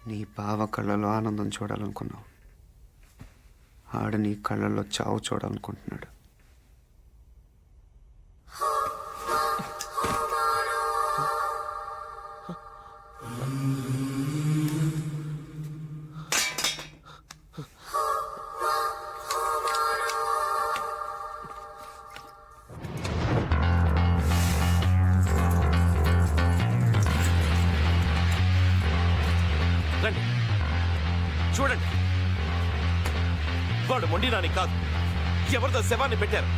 నీ బావ కళ్ళలో ఆనందం చూడాలనుకున్నావు, ఆడ నీ కళ్ళల్లో చావు చూడాలనుకుంటున్నాడు. రండి చూడండి, వాడు మొండి నాని కాదు, ఎవరిదో శవాన్ని పెట్టారు.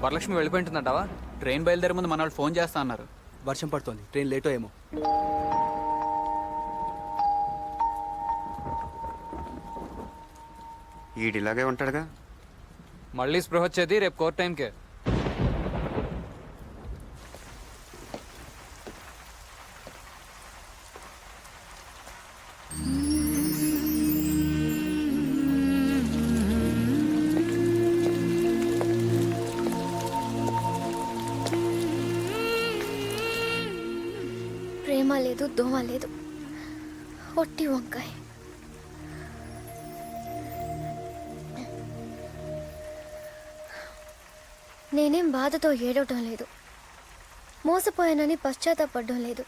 వరలక్ష్మి వెళ్ళిపోయింటుందంటావా? ట్రైన్ బయలుదేరే ముందు మన వాళ్ళు ఫోన్ చేస్తా అన్నారు. వర్షం పడుతోంది, ట్రైన్ లేటో ఏమో. ఈడిలాగే ఉంటాడుగా. మళ్ళీ స్పృహ వచ్చేది రేపు కోర్ట్ టైంకే. ప్రేమ లేదు, దోమ లేదు, ఒట్టి వంకాయ. నేనేం బాధతో ఏడవటం లేదు, మోసపోయానని పశ్చాత్తాపడడం లేదు.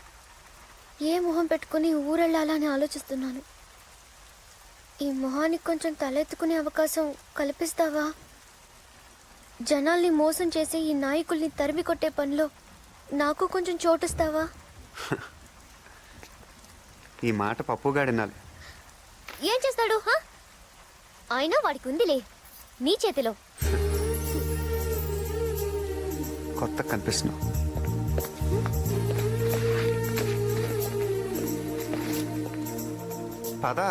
ఏ మొహం పెట్టుకుని ఊరెళ్ళాలని ఆలోచిస్తున్నాను. ఈ మొహానికి కొంచెం తలెత్తుకునే అవకాశం కల్పిస్తావా? జనాల్ని మోసం చేసి ఈ నాయకుల్ని తరిమి కొట్టే పనిలో నాకు కొంచెం చోటిస్తావా? ఈ మాట పప్పుగాడినాలి. ఏం చేస్తాడు? అయినా వాడికి ఉందిలే నీ చేతిలో. కొత్త కనిపిస్తున్నావు. పదా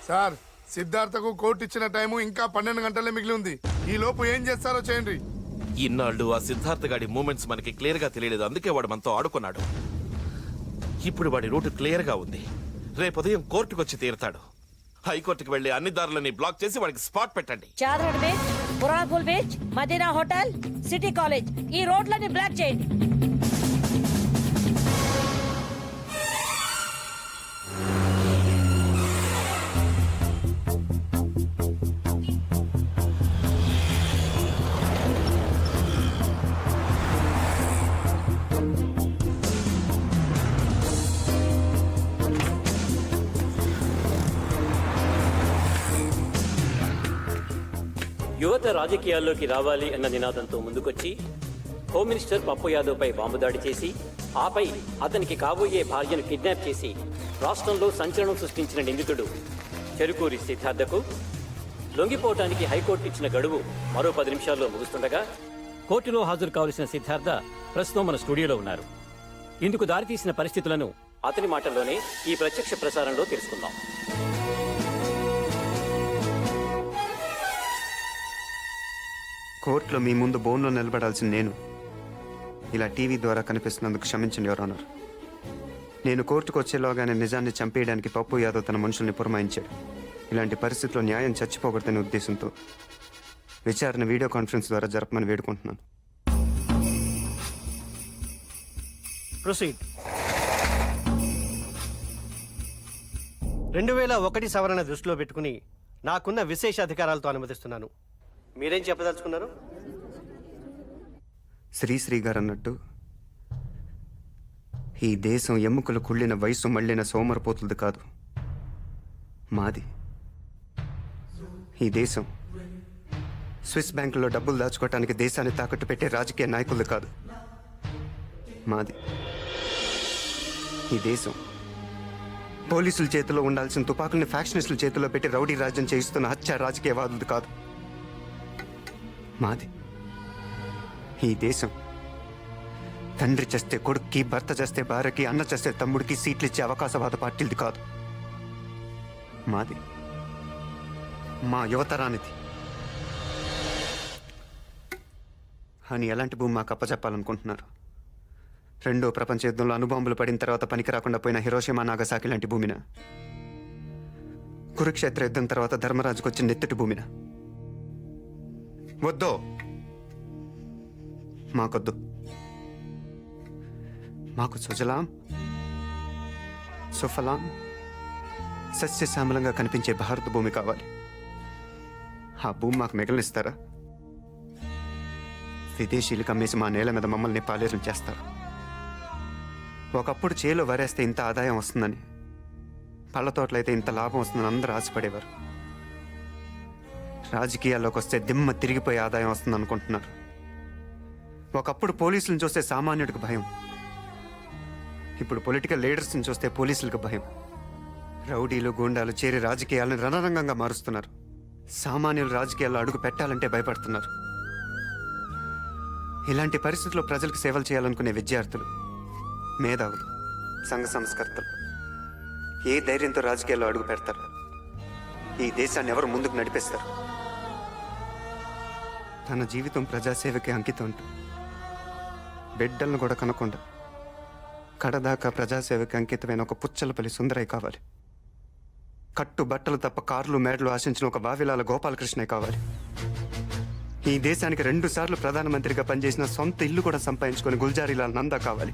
సార్, సిద్ధార్థకు కోర్టు ఇచ్చిన టైము ఇంకా 12 గంటలే మిగిలి ఉంది. ఈ లోపు ఏం చేస్తారో చేయండి. ఇన్నాళ్ళు ఆ సిద్ధార్థ గాడి మూమెంట్స్ మనకి క్లియర్ గా తెలియలేదు, అందుకే వాడు మనతో ఆడుకున్నాడు. ఇప్పుడు వాడి రూట్ క్లియర్ గా ఉంది. రేపు ఉదయం కోర్టుకు వచ్చి తీరుతాడు. హైకోర్టుకు వెళ్లి అన్ని దారులని బ్లాక్ చేసి వాడికి స్పాట్ పెట్టండి. Chadar beach, Puranapul beach, Madina hotel, city college, ఈ రోడ్లని బ్లాక్ చేయండి. యువత రాజకీయాల్లోకి రావాలి అన్న నినాదంతో ముందుకొచ్చి హోమ్ మినిస్టర్ పప్పు యాదవ్పై బాంబు దాడి చేసి ఆపై అతనికి కాబోయే భార్యను కిడ్నాప్ చేసి రాష్ట్రంలో సంచలనం సృష్టించిన నిందితుడు చెరుకూరి సిద్ధార్థకు లొంగిపోవటానికి హైకోర్టు ఇచ్చిన గడువు మరో 10 నిమిషాల్లో ముగుస్తుండగా కోర్టులో హాజరు కావలసిన సిద్ధార్థ ప్రస్తుతం మన స్టూడియోలో ఉన్నారు. ఇందుకు దారితీసిన పరిస్థితులను అతని మాటల్లోనే ఈ ప్రత్యక్ష ప్రసారంలో తెలుసుకుందాం. కోర్టులో మీ ముందు బోన్లో నిలబడాల్సిన నేను ఇలా టీవీ ద్వారా కనిపిస్తున్నందుకు క్షమించండి యువర్ ఆనర్. నేను కోర్టుకు వచ్చేలోగానే నిజాన్ని చంపేయడానికి పప్పు యాదవ్ తన మనుషుల్ని పురమాయించాడు. ఇలాంటి పరిస్థితుల్లో న్యాయం చచ్చిపోకూడదనే ఉద్దేశంతో విచారణ వీడియో కాన్ఫరెన్స్ ద్వారా జరపమని వేడుకుంటున్నాను. ప్రొసీడ్. 2001 సవరణ దృష్టిలో పెట్టుకుని నాకున్న విశేష అధికారాలతో అనుమతిస్తున్నాను. మీరేం చెప్పదలుచుకున్నారు? శ్రీశ్రీ గారు అన్నట్టు ఈ దేశం ఎముకలు కుళ్ళిన వయసు మళ్ళిన సోమరపోతులది కాదు, మాది. ఈ దేశం స్విస్ బ్యాంకులో డబ్బులు దాచుకోవటానికి దేశాన్ని తాకట్టు పెట్టే రాజకీయ నాయకులది కాదు, మాది. ఈ దేశం పోలీసుల చేతిలో ఉండాల్సిన తుపాకుల్ని ఫ్యాక్షనిస్టుల చేతిలో పెట్టి రౌడీ రాజ్యం చేయిస్తున్న హత్య రాజకీయవాదులది కాదు, మాది. ఈ దేశం తండ్రి చేస్తే కొడుక్కి, భర్త చేస్తే భార్యకి, అన్న చేస్తే తమ్ముడికి సీట్లు ఇచ్చే అవకాశవాద పార్టీలది కాదు. మాది, మా యువతరానిది. అని ఎలాంటి భూమి మాకు అప్పచెప్పాలనుకుంటున్నారు? రెండో ప్రపంచ యుద్ధంలో అణుబాంబులు పడిన తర్వాత పనికి రాకుండా పోయిన హిరోషిమా, నాగసాకి లాంటి భూమిన? కురుక్షేత్ర యుద్ధం తర్వాత ధర్మరాజుకు వచ్చిన నెత్తటి భూమిన? వద్దో, మాకొద్దు. మాకు సుజలాం, సుఫలాం, సస్యశ్యామలంగా కనిపించే భారత భూమి కావాలి. ఆ భూమి మాకు మిగలనిస్తారా? విదేశీయులకు అమ్మేసి మా నేల మీద మమ్మల్ని పాలేరం చేస్తారు. ఒకప్పుడు చేలో వరేస్తే ఇంత ఆదాయం వస్తుందని, పళ్ళ తోటలైతే ఇంత లాభం వస్తుందని అందరూ ఆశపడేవారు. రాజకీయాల్లోకి వస్తే దిమ్మ తిరిగిపోయే ఆదాయం వస్తుంది అనుకుంటున్నారు. ఒకప్పుడు పోలీసులను చూస్తే సామాన్యుడికి భయం, ఇప్పుడు పొలిటికల్ లీడర్స్ని చూస్తే పోలీసులకు భయం. రౌడీలు, గూండాలు చేరి రాజకీయాలను రణరంగంగా మారుస్తున్నారు. సామాన్యులు రాజకీయాల్లో అడుగు పెట్టాలంటే భయపడుతున్నారు. ఇలాంటి పరిస్థితుల్లో ప్రజలకు సేవలు చేయాలనుకునే విద్యార్థులు, మేధావులు, సంఘ సంస్కర్తలు ఏ ధైర్యంతో రాజకీయాల్లో అడుగు పెడతారు? ఈ దేశాన్ని ఎవరు ముందుకు నడిపిస్తారు? తన జీవితం ప్రజాసేవకి అంకితం అంటూ బిడ్డలను కూడా కనకుండా కడదాకా ప్రజాసేవకి అంకితమైన ఒక పుచ్చలపల్లి సుందరయ్య కావాలి. కట్టు బట్టలు తప్ప కార్లు, మేడలు ఆశించిన ఒక వావిలాల గోపాలకృష్ణయ్య కావాలి. ఈ దేశానికి 2 సార్లు ప్రధానమంత్రిగా పనిచేసిన సొంత ఇల్లు కూడా సంపాదించుకుని గుల్జారీలాల్ నందా కావాలి.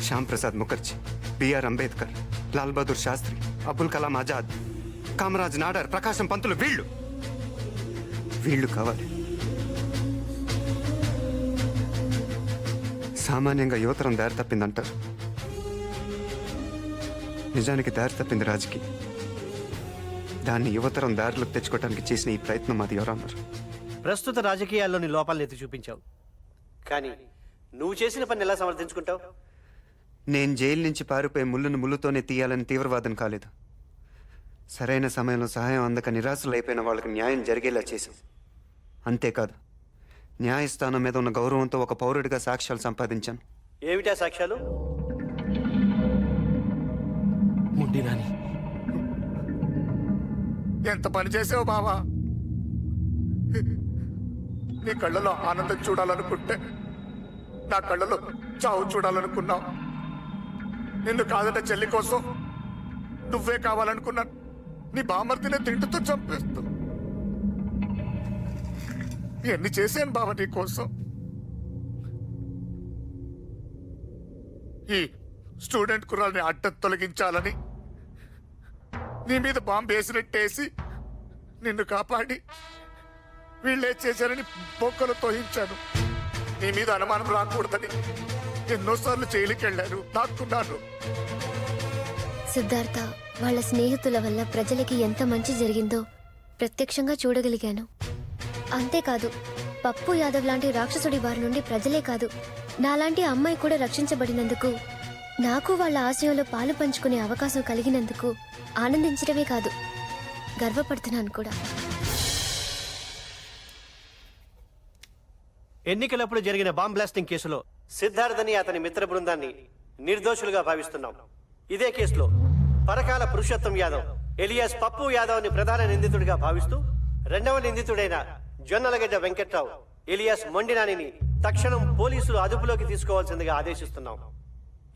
శ్యామ్ ప్రసాద్ ముఖర్జీ, బిఆర్ అంబేద్కర్, లాల్ బహదూర్ శాస్త్రి, అబుల్ కలాం ఆజాద్, కామరాజ్ నాడార్, ప్రకాశం పంతులు, వీళ్ళు కావాలి. సామాన్యంగా యువతరం దారి తప్పిందంటారు. నిజానికి దారి తప్పింది రాజకీయం. దాన్ని యువతరం దారిలోకి తెచ్చుకోవడానికి చేసిన ఈ ప్రయత్నం మాది ఎవరన్నారు? ప్రస్తుత రాజకీయాల్లోని లోపాలను ఎత్తి చూపించావు, కానీ నువ్వు చేసిన పని ఎలా సమర్థించుకుంటావు? నేను జైలు నుంచి పారిపోయి ముళ్ళును ముళ్ళుతోనే తీయాలని తీవ్రవాదం కాలేదు. సరైన సమయంలో సహాయం అందక నిరాశలు అయిపోయిన వాళ్ళకి న్యాయం జరిగేలా చేశాం. అంతేకాదు, న్యాయస్థానం మీద ఉన్న గౌరవంతో ఒక పౌరుడిగా సాక్ష్యాలు సంపాదించాను. ఏమిటా సాక్ష్యాలు? ముండి నాని, ఎంత పని చేసావు బావా. నీ కళ్ళలో ఆనందం చూడాలనుకుంటే నా కళ్ళలో చావు చూడాలనుకున్నావు. నిన్ను కాదట చెల్లి కోసం నువ్వే కావాలనుకున్నాను. నీ బామర్తినే తింటుతో చంపేస్తూ ఎన్ని చేశాను బావ నీ కోసం. ఈ స్టూడెంట్ కుర్రాల్ని అడ్డం తొలగించాలని నీ మీద బాంబు వేసినట్టేసి నిన్ను కాపాడి వీళ్ళే చేశారని బొక్కలు తోయించాను. నీ మీద అనుమానం రాకూడదని ఎన్నోసార్లు జైలుకెళ్ళాను, దాక్కున్నాను. సిద్ధార్థ వాళ్ళ స్నేహితుల వల్ల ప్రజలకి ఎంత మంచి జరిగిందో ప్రత్యక్షంగా చూడగలిగాను. అంతేకాదు, పప్పు యాదవ్ లాంటి రాక్షసుడి బారి నుండి ప్రజలే కాదు, నాలాంటి అమ్మాయి కూడా రక్షించబడినందుకు, నాకు వాళ్ళ ఆశయంలో పాలు పంచుకునే అవకాశం కలిగినందుకు ఆనందించడమే కాదు, గర్వపడుతున్నాను కూడా. ఎన్నికలప్పుడు జరిగిన బాంబ్ బ్లాస్టింగ్ కేసులో సిద్ధార్థని అతని మిత్ర బృందాన్ని నిర్దోషులుగా భావిస్తున్నాం. ఇదే కేసులో పరకాల పురుషోత్తం యాదవ్ ఎలియాస్ పప్పు యాదవ్ని ప్రధాన నిందితుడిగా భావిస్తూ రెండవ నిందితుడైన జొన్నలగడ్డ వెంకట్రావు ఎలియాస్ మొండినానిని తక్షణం పోలీసులు అదుపులోకి తీసుకోవాల్సిందిగా ఆదేశిస్తున్నాం.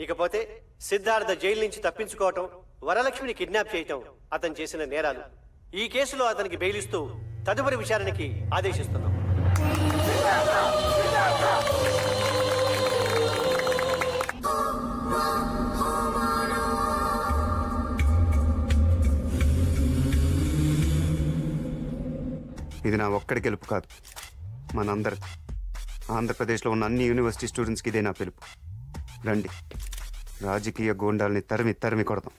ఇకపోతే సిద్ధార్థ జైలు నుంచి తప్పించుకోవటం, వరలక్ష్మిని కిడ్నాప్ చేయటం అతను చేసిన నేరాలు. ఈ కేసులో అతనికి బెయిలిస్తూ తదుపరి విచారణకి ఆదేశిస్తున్నాం. ఇది నా ఒక్కడి గెలుపు కాదు, మనందరి. ఆంధ్రప్రదేశ్లో ఉన్న అన్ని యూనివర్సిటీ స్టూడెంట్స్కి ఇదే నా పిలుపు. రండి, రాజకీయ గూండాల్ని తరిమి కొడదాం.